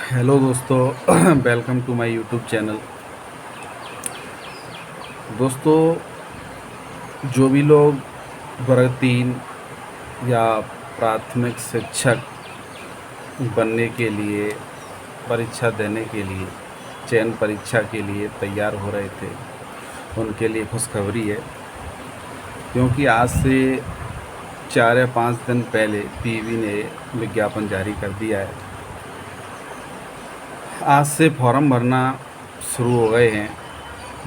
Hello दोस्तों। Welcome to my YouTube channel. दोस्तों, जो भी लोग वर्ग 3 या प्राथमिक शिक्षक बनने के लिए, परीक्षा देने के लिए, चयन परीक्षा के लिए तैयार हो रहे थे, उनके लिए खुशखबरी है। क्योंकि आज से 4 या 5 दिन पहले पीवी ने विज्ञापन जारी कर दिया है। आज से फॉर्म भरना शुरू हो गए हैं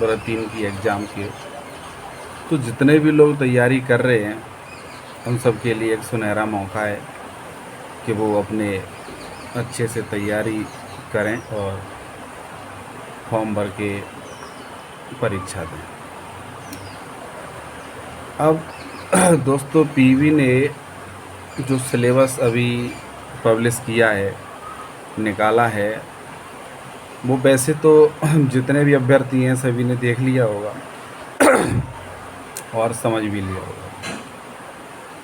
वर्ग 3 की एग्ज़ाम के। तो जितने भी लोग तैयारी कर रहे हैं उन सब के लिए एक सुनहरा मौका है कि वो अपने अच्छे से तैयारी करें और फॉर्म भर के परीक्षा दें। अब दोस्तों, पीवी ने जो सिलेबस अभी पब्लिश किया है, निकाला है, वो वैसे तो जितने भी अभ्यर्थी हैं सभी ने देख लिया होगा और समझ भी लिया होगा।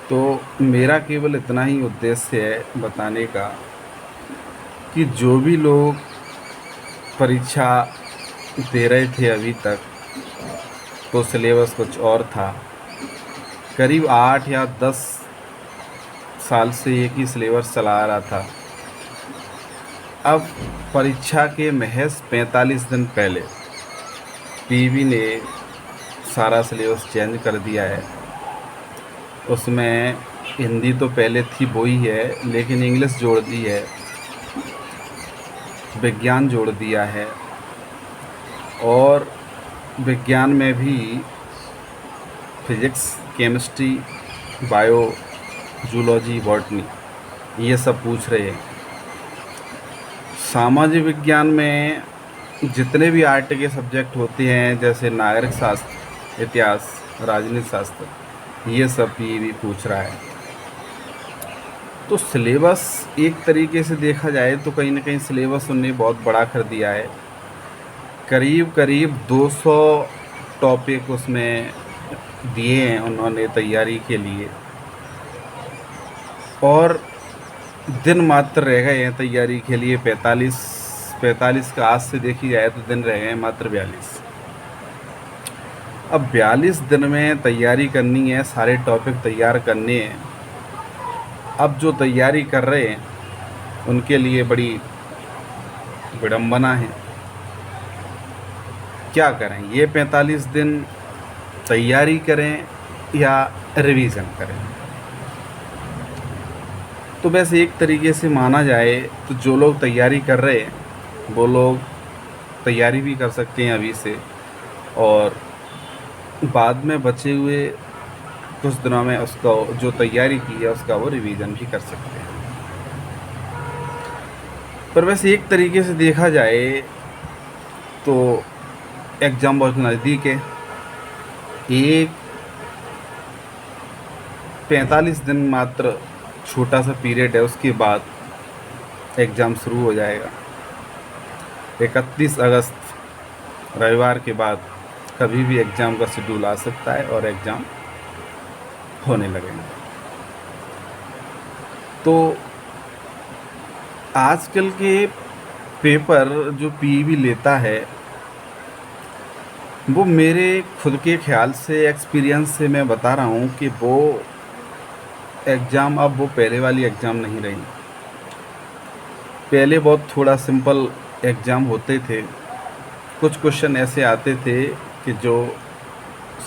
तो मेरा केवल इतना ही उद्देश्य है बताने का कि जो भी लोग परीक्षा दे रहे थे अभी तक, तो सिलेबस कुछ और था। करीब 8 या 10 साल से एक ही सिलेबस चला आ रहा था। अब परीक्षा के महज 45 दिन पहले पीवी ने सारा सिलेबस चेंज कर दिया है। उसमें हिंदी तो पहले थी वो ही है, लेकिन इंग्लिश जोड़ दी है, विज्ञान जोड़ दिया है, और विज्ञान में भी physics, chemistry, bio, zoology, botany, ये सब पूछ रहे हैं। सामाजिक विज्ञान में जितने भी आर्ट के सब्जेक्ट होते हैं, जैसे नागरिक शास्त्र, इतिहास, राजनीति शास्त्र, ये सब ये भी पूछ रहा है। तो सिलेबस एक तरीके से देखा जाए तो कहीं ना कहीं सिलेबस उन्होंने बहुत बड़ा कर दिया है। करीब करीब 200 टॉपिक उसमें दिए हैं उन्होंने तैयारी के लिए, और दिन मात्र रह गए हैं तैयारी के लिए 45 का। आज से देखी जाए तो दिन रह गए हैं मात्र 42। अब 42 दिन में तैयारी करनी है, सारे टॉपिक तैयार करने हैं। अब जो तैयारी कर रहे हैं उनके लिए बड़ी विडंबना है। क्या करें, ये 45 दिन तैयारी करें या रिवीजन करें? तो वैसे एक तरीके से माना जाए तो जो लोग तैयारी कर रहे हैं वो लोग तैयारी भी कर सकते हैं अभी से, और बाद में बचे हुए कुछ दिनों में उसका जो तैयारी की है उसका वो रिवीजन भी कर सकते हैं। पर वैसे एक तरीके से देखा जाए तो एग्ज़ाम बहुत नज़दीक है। एक 45 दिन मात्र छोटा सा पीरियड है, उसके बाद एग्ज़ाम शुरू हो जाएगा। 31 अगस्त रविवार के बाद कभी भी एग्ज़ाम का शेड्यूल आ सकता है और एग्ज़ाम होने लगेंगे। तो आजकल के पेपर जो पीवी लेता है, वो मेरे खुद के ख्याल से, एक्सपीरियंस से मैं बता रहा हूँ कि वो एग्ज़ाम अब वो पहले वाली एग्ज़ाम नहीं रही। पहले बहुत थोड़ा सिंपल एग्ज़ाम होते थे, कुछ क्वेश्चन ऐसे आते थे कि जो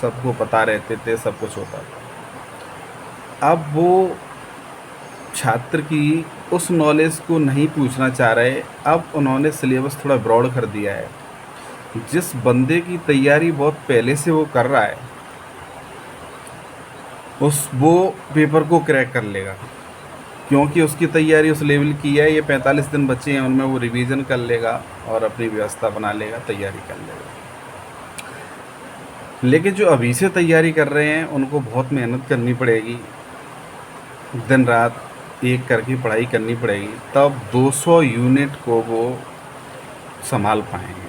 सबको पता रहते थे, सब कुछ होता था। अब वो छात्र की उस नॉलेज को नहीं पूछना चाह रहे। अब उन्होंने सिलेबस थोड़ा ब्रॉड कर दिया है। जिस बंदे की तैयारी बहुत पहले से वो कर रहा है, वो पेपर को क्रैक कर लेगा, क्योंकि उसकी तैयारी उस लेवल की है। ये 45 दिन बचे हैं, उनमें वो रिवीजन कर लेगा और अपनी व्यवस्था बना लेगा, तैयारी कर लेगा। लेकिन जो अभी से तैयारी कर रहे हैं उनको बहुत मेहनत करनी पड़ेगी, दिन रात एक करके पढ़ाई करनी पड़ेगी, तब 200 यूनिट को वो संभाल पाएंगे।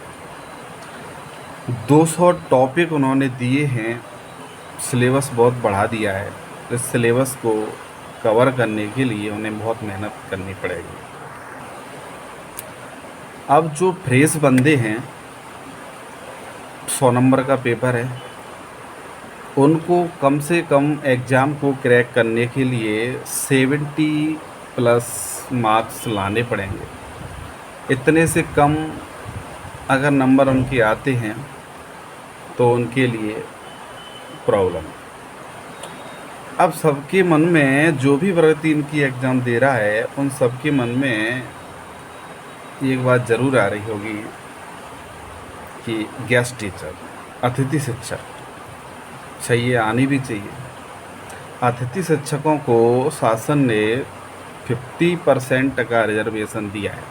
200 टॉपिक उन्होंने दिए हैं, सिलेबस बहुत बढ़ा दिया है। इस सिलेबस को कवर करने के लिए उन्हें बहुत मेहनत करनी पड़ेगी। अब जो फ्रेश बंदे हैं, 100 नंबर का पेपर है, उनको कम से कम एग्ज़ाम को क्रैक करने के लिए 70 प्लस मार्क्स लाने पड़ेंगे। इतने से कम अगर नंबर उनके आते हैं तो उनके लिए प्रॉब्लम। अब सबके मन में, जो भी वर्ग 3 की एग्ज़ाम दे रहा है, उन सबके मन में एक बात ज़रूर आ रही होगी कि गेस्ट टीचर, अतिथि शिक्षक चाहिए, आनी भी चाहिए। अतिथि शिक्षकों को शासन ने 50% का रिजर्वेशन दिया है,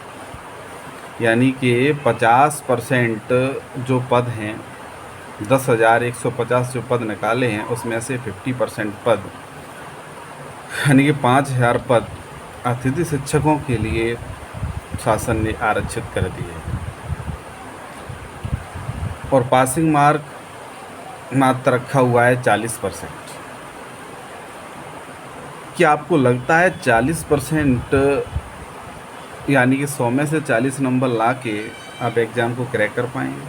यानी कि 50% जो पद हैं, 10,150 जो पद निकाले हैं, उसमें से 50% पद यानी कि 5,000 पद अतिथि शिक्षकों के लिए शासन ने आरक्षित कर दिए। और पासिंग मार्क मात्र रखा हुआ है 40%। क्या आपको लगता है 40% यानी कि 100 में से 40 नंबर ला के आप एग्ज़ाम को क्रैक कर पाएंगे?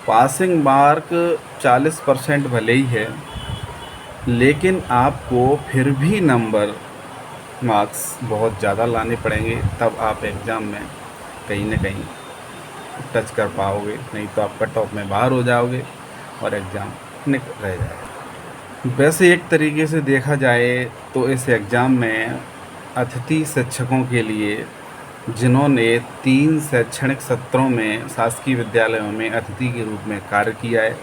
पासिंग मार्क 40% भले ही है, लेकिन आपको फिर भी नंबर मार्क्स बहुत ज़्यादा लाने पड़ेंगे, तब आप एग्ज़ाम में कहीं ना कहीं टच कर पाओगे, नहीं तो आप कट ऑफ में बाहर हो जाओगे और एग्ज़ाम रह जाएगा। वैसे एक तरीके से देखा जाए तो इस एग्ज़ाम में अतिथि शिक्षकों के लिए, जिन्होंने 3 शैक्षणिक सत्रों में शासकीय विद्यालयों में अतिथि के रूप में कार्य किया है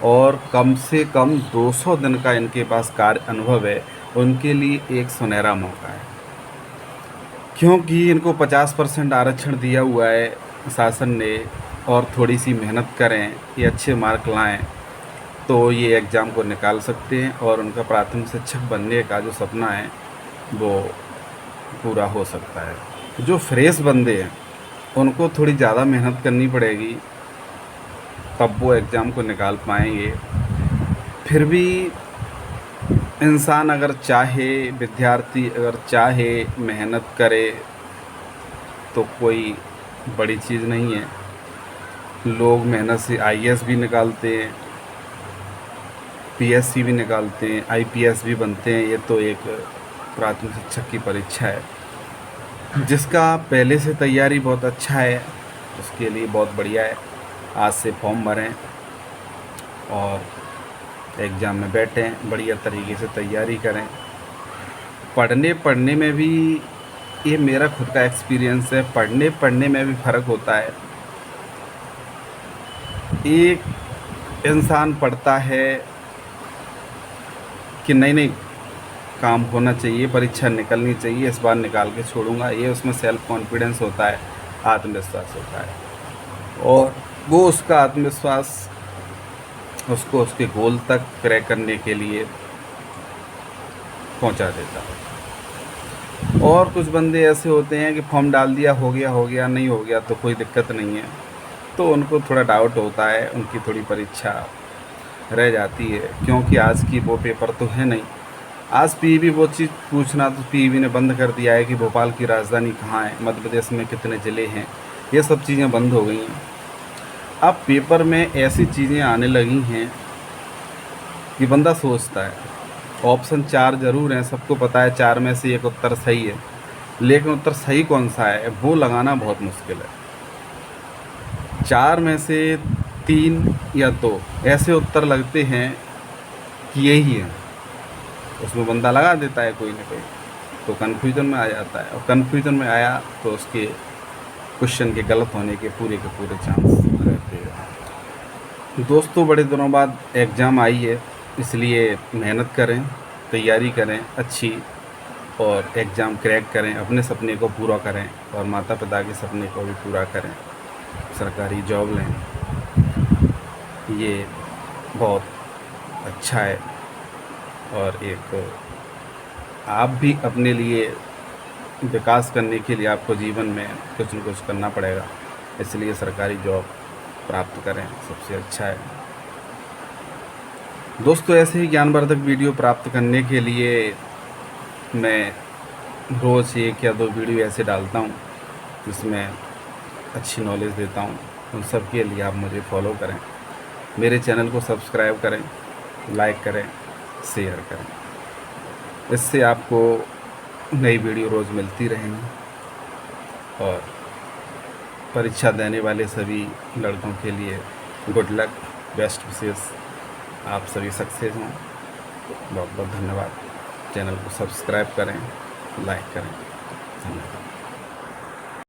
और कम से कम 200 दिन का इनके पास कार्य अनुभव है, उनके लिए एक सुनहरा मौका है। क्योंकि इनको 50% आरक्षण दिया हुआ है शासन ने, और थोड़ी सी मेहनत करें, ये अच्छे मार्क लाएं, तो ये एग्ज़ाम को निकाल सकते हैं और उनका प्राथमिक शिक्षक बनने का जो सपना है वो पूरा हो सकता है। जो फ्रेश बंदे हैं उनको थोड़ी ज़्यादा मेहनत करनी पड़ेगी, तब वो एग्ज़ाम को निकाल पाएंगे। फिर भी इंसान अगर चाहे, विद्यार्थी अगर चाहे, मेहनत करे, तो कोई बड़ी चीज़ नहीं है। लोग मेहनत से आईएएस भी निकालते हैं, पीएससी भी निकालते हैं, आईपीएस भी बनते हैं। ये तो एक प्राथमिक शिक्षक की परीक्षा है, जिसका पहले से तैयारी बहुत अच्छा है, उसके लिए बहुत बढ़िया है। आज से फॉर्म भरें और एग्ज़ाम में बैठें, बढ़िया तरीके से तैयारी करें। पढ़ने में भी, ये मेरा खुद का एक्सपीरियंस है, पढ़ने में भी फ़र्क होता है। एक इंसान पढ़ता है कि नहीं काम होना चाहिए, परीक्षा निकलनी चाहिए, इस बार निकाल के छोड़ूंगा, ये उसमें सेल्फ कॉन्फिडेंस होता है, आत्मविश्वास होता है, और वो उसका आत्मविश्वास उसको उसके गोल तक क्रैक करने के लिए पहुंचा देता है। और कुछ बंदे ऐसे होते हैं कि फॉर्म डाल दिया, हो गया, नहीं हो गया तो कोई दिक्कत नहीं है, तो उनको थोड़ा डाउट होता है, उनकी थोड़ी परीक्षा रह जाती है, क्योंकि आज की वो पेपर तो है नहीं। आज पीईबी वो चीज़ पूछना तो पीईबी ने बंद कर दिया है कि भोपाल की राजधानी कहाँ है, मध्य प्रदेश में कितने ज़िले हैं, ये सब चीज़ें बंद हो गई हैं। अब पेपर में ऐसी चीज़ें आने लगी हैं कि बंदा सोचता है, ऑप्शन 4 ज़रूर हैं, सबको पता है 4 में से एक उत्तर सही है, लेकिन उत्तर सही कौन सा है वो लगाना बहुत मुश्किल है। 4 में से 3 या 2 ऐसे उत्तर लगते हैं कि यही है, उसमें बंदा लगा देता है कोई ना कोई, तो कन्फ्यूज़न में आ जाता है, और कन्फ्यूज़न में आया तो उसके क्वेश्चन के गलत होने के पूरे चांस रहते हैं। दोस्तों, बड़े दिनों बाद एग्ज़ाम आई है, इसलिए मेहनत करें, तैयारी करें अच्छी, और एग्ज़ाम क्रैक करें, अपने सपने को पूरा करें और माता पिता के सपने को भी पूरा करें, सरकारी जॉब लें। ये बहुत अच्छा है, और एक आप भी अपने लिए विकास करने के लिए आपको जीवन में कुछ न कुछ करना पड़ेगा, इसलिए सरकारी जॉब प्राप्त करें, सबसे अच्छा है। दोस्तों, ऐसे ही ज्ञानवर्धक वीडियो प्राप्त करने के लिए मैं रोज़ 1 या 2 वीडियो ऐसे डालता हूँ जिसमें अच्छी नॉलेज देता हूँ, उन सब के लिए आप मुझे फॉलो करें, मेरे चैनल को सब्सक्राइब करें, लाइक करें, शेयर करें। इससे आपको नई वीडियो रोज़ मिलती रहेंगी। और परीक्षा देने वाले सभी लड़कों के लिए गुड लक, बेस्ट विशेस, आप सभी सक्सेस हों। बहुत बहुत धन्यवाद। चैनल को सब्सक्राइब करें, लाइक करें। धन्यवाद।